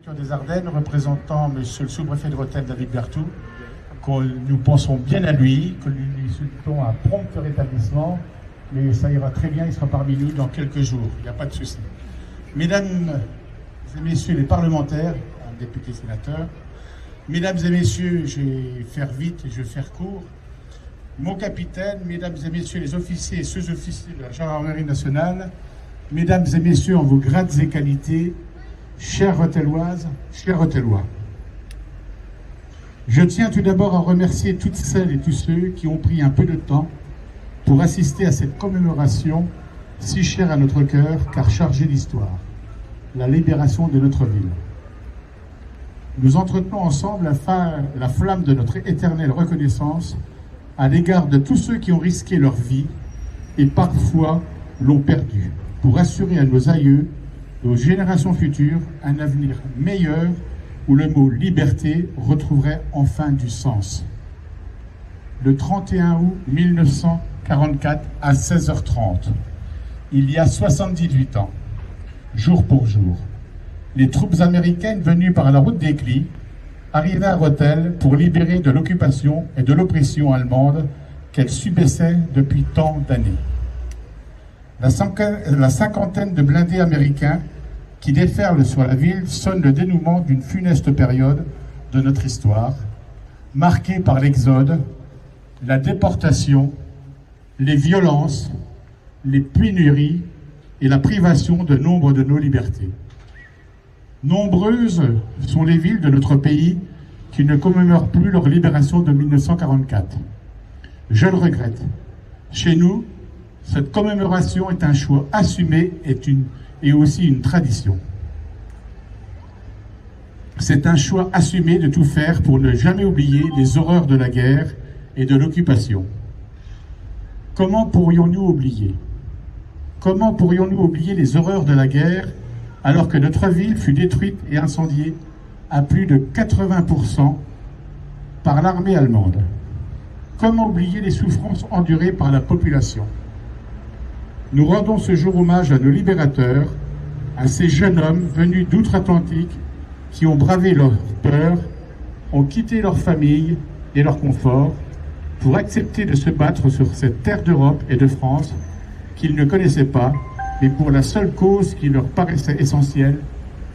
préfecture des Ardennes, représentant Monsieur le sous-préfet de Rethel, David Berthoud, que nous pensons bien à lui, que nous lui souhaitons un prompt rétablissement, mais ça ira très bien, il sera parmi nous dans quelques jours, il n'y a pas de souci. Mesdames et messieurs les parlementaires, députés sénateurs, mesdames et messieurs, je vais faire vite et je vais faire court. Mon capitaine, mesdames et messieurs les officiers et sous-officiers de la gendarmerie nationale, mesdames et messieurs en vos grades et qualités, chères Rethelloises, chers Rethellois. Je tiens tout d'abord à remercier toutes celles et tous ceux qui ont pris un peu de temps pour assister à cette commémoration si chère à notre cœur car chargée d'histoire, la libération de notre ville. Nous entretenons ensemble la flamme de notre éternelle reconnaissance à l'égard de tous ceux qui ont risqué leur vie et parfois l'ont perdue pour assurer à nos aïeux, aux générations futures, un avenir meilleur où le mot liberté retrouverait enfin du sens. Le 31 août 1944 à 16h30, il y a 78 ans, jour pour jour, les troupes américaines venues par la route des Clis arrivaient à Rethel pour libérer de l'occupation et de l'oppression allemande qu'elles subissaient depuis tant d'années. La cinquantaine de blindés américains qui déferlent sur la ville sonne le dénouement d'une funeste période de notre histoire, marquée par l'exode, la déportation, les violences, les pénuries et la privation de nombre de nos libertés. Nombreuses sont les villes de notre pays qui ne commémorent plus leur libération de 1944. Je le regrette. Chez nous, cette commémoration est un choix assumé et aussi une tradition. C'est un choix assumé de tout faire pour ne jamais oublier les horreurs de la guerre et de l'occupation. Comment pourrions-nous oublier? Comment pourrions-nous oublier les horreurs de la guerre alors que notre ville fut détruite et incendiée à plus de 80% par l'armée allemande? Comment oublier les souffrances endurées par la population? Nous rendons ce jour hommage à nos libérateurs, à ces jeunes hommes venus d'outre-Atlantique qui ont bravé leur peur, ont quitté leur famille et leur confort pour accepter de se battre sur cette terre d'Europe et de France qu'ils ne connaissaient pas, mais pour la seule cause qui leur paraissait essentielle,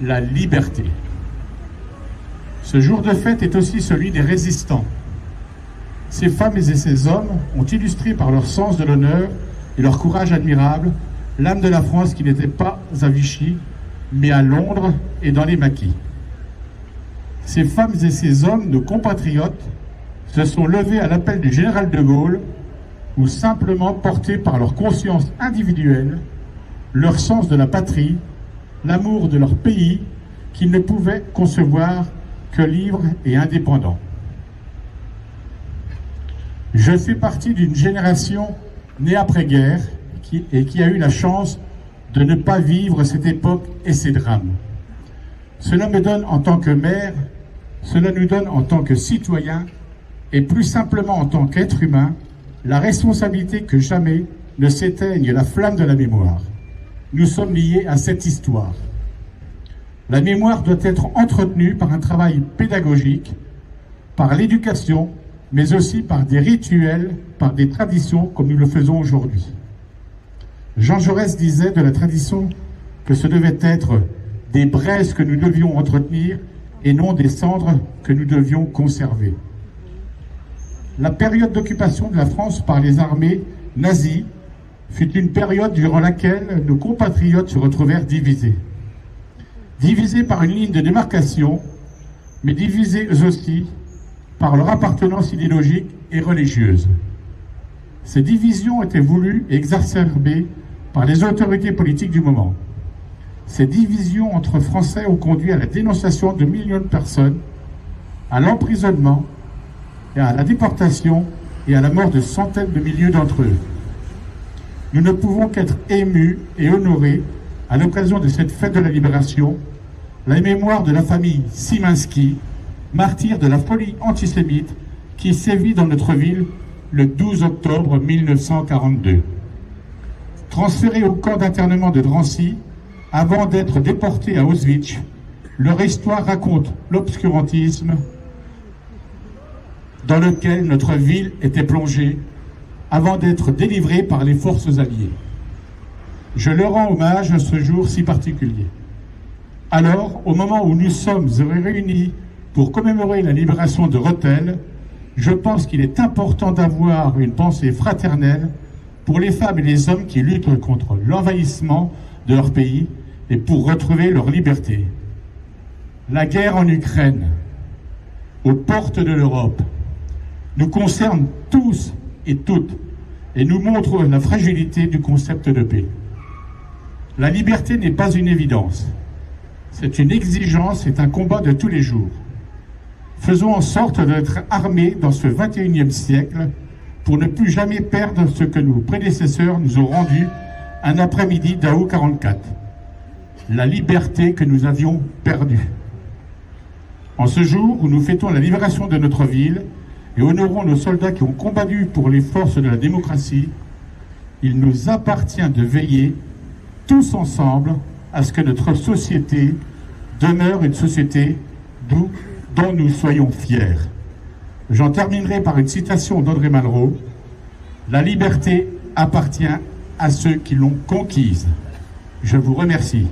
la liberté. Ce jour de fête est aussi celui des résistants. Ces femmes et ces hommes ont illustré par leur sens de l'honneur et leur courage admirable l'âme de la France qui n'était pas à Vichy, mais à Londres et dans les maquis. Ces femmes et ces hommes, nos compatriotes, se sont levés à l'appel du général de Gaulle ou simplement portés par leur conscience individuelle, leur sens de la patrie, l'amour de leur pays qu'ils ne pouvaient concevoir que libre et indépendant. Je fais partie d'une génération née après-guerre et qui a eu la chance de ne pas vivre cette époque et ces drames. Cela me donne en tant que maire, cela nous donne en tant que citoyens et plus simplement en tant qu'être humain la responsabilité que jamais ne s'éteigne la flamme de la mémoire. Nous sommes liés à cette histoire. La mémoire doit être entretenue par un travail pédagogique, par l'éducation, mais aussi par des rituels, par des traditions comme nous le faisons aujourd'hui. Jean Jaurès disait de la tradition que ce devait être des braises que nous devions entretenir et non des cendres que nous devions conserver. La période d'occupation de la France par les armées nazies fut une période durant laquelle nos compatriotes se retrouvèrent divisés. Divisés par une ligne de démarcation, mais divisés aussi par leur appartenance idéologique et religieuse. Ces divisions étaient voulues et exacerbées par les autorités politiques du moment. Ces divisions entre Français ont conduit à la dénonciation de millions de personnes, à l'emprisonnement, et à la déportation et à la mort de centaines de milliers d'entre eux. Nous ne pouvons qu'être émus et honorés à l'occasion de cette fête de la libération, la mémoire de la famille Szymanski, martyr de la folie antisémite qui sévit dans notre ville le 12 octobre 1942. Transféré au camp d'internement de Drancy, avant d'être déporté à Auschwitz, Leur histoire raconte l'obscurantisme dans lequel notre ville était plongée avant d'être délivrée par les forces alliées. Je leur rends hommage à ce jour si particulier. Alors, au moment où nous sommes réunis pour commémorer la libération de Rethel, je pense qu'il est important d'avoir une pensée fraternelle pour les femmes et les hommes qui luttent contre l'envahissement de leur pays et pour retrouver leur liberté. La guerre en Ukraine, aux portes de l'Europe, nous concerne tous et toutes et nous montre la fragilité du concept de paix. La liberté n'est pas une évidence. C'est une exigence, c'est un combat de tous les jours. Faisons en sorte d'être armés dans ce 21e siècle pour ne plus jamais perdre ce que nos prédécesseurs nous ont rendu un après-midi d'août 44. La liberté que nous avions perdue. En ce jour où nous fêtons la libération de notre ville et honorons nos soldats qui ont combattu pour les forces de la démocratie, il nous appartient de veiller tous ensemble à ce que notre société demeure une société dont nous soyons fiers. J'en terminerai par une citation d'André Malraux. « La liberté appartient à ceux qui l'ont conquise. » Je vous remercie.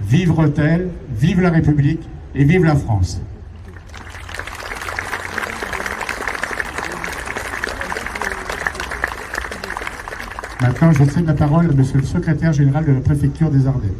Vive Rethel, vive la République et vive la France. Maintenant, je cède la parole à Monsieur le secrétaire général de la préfecture des Ardennes.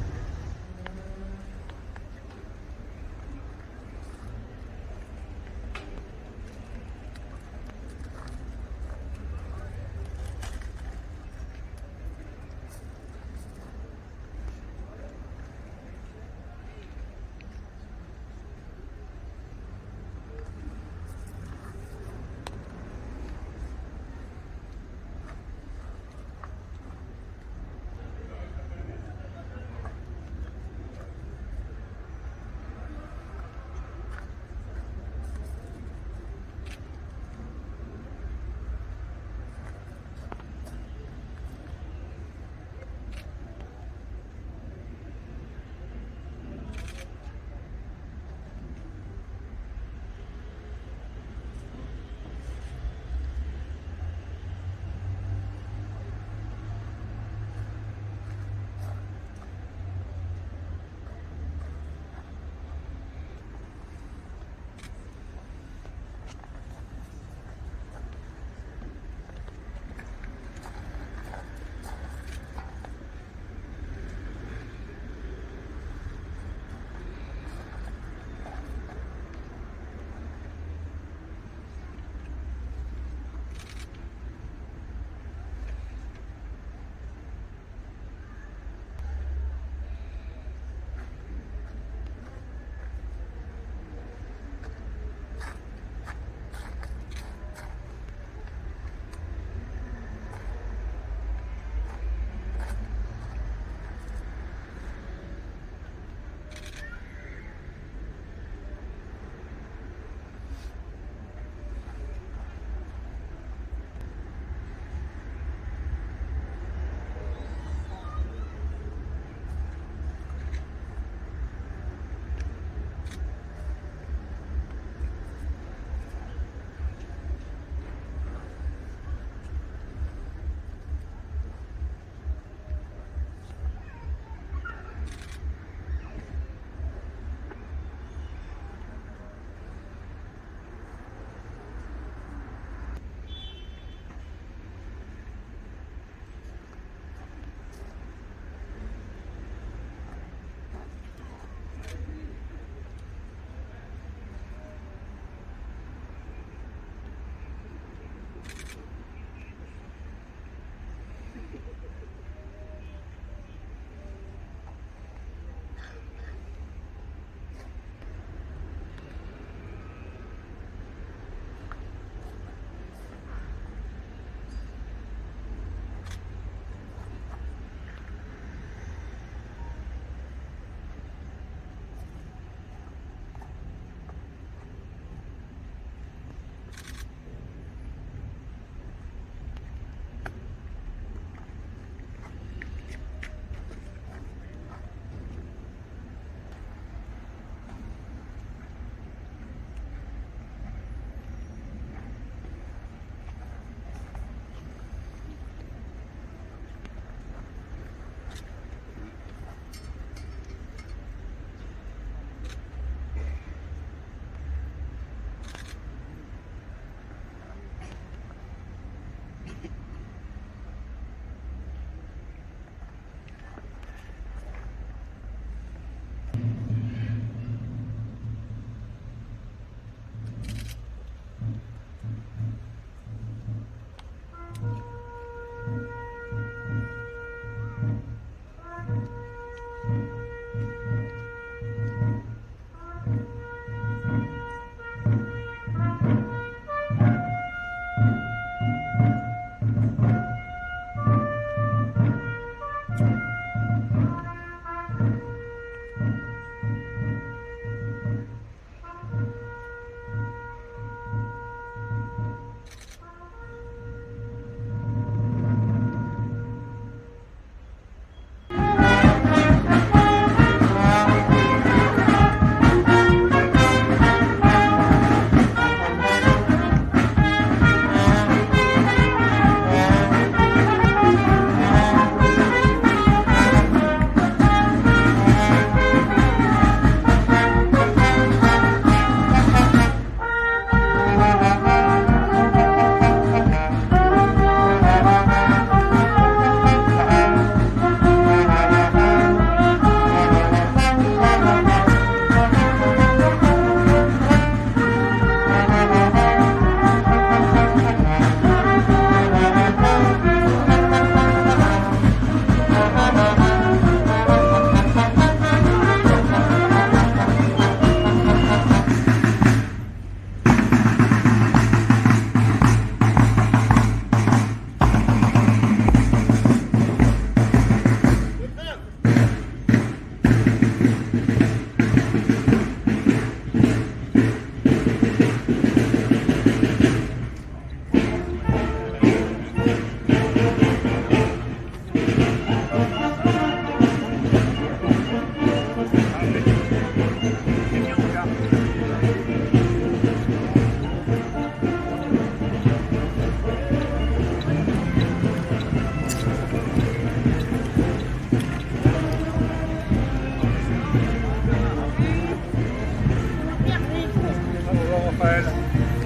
Raphaël.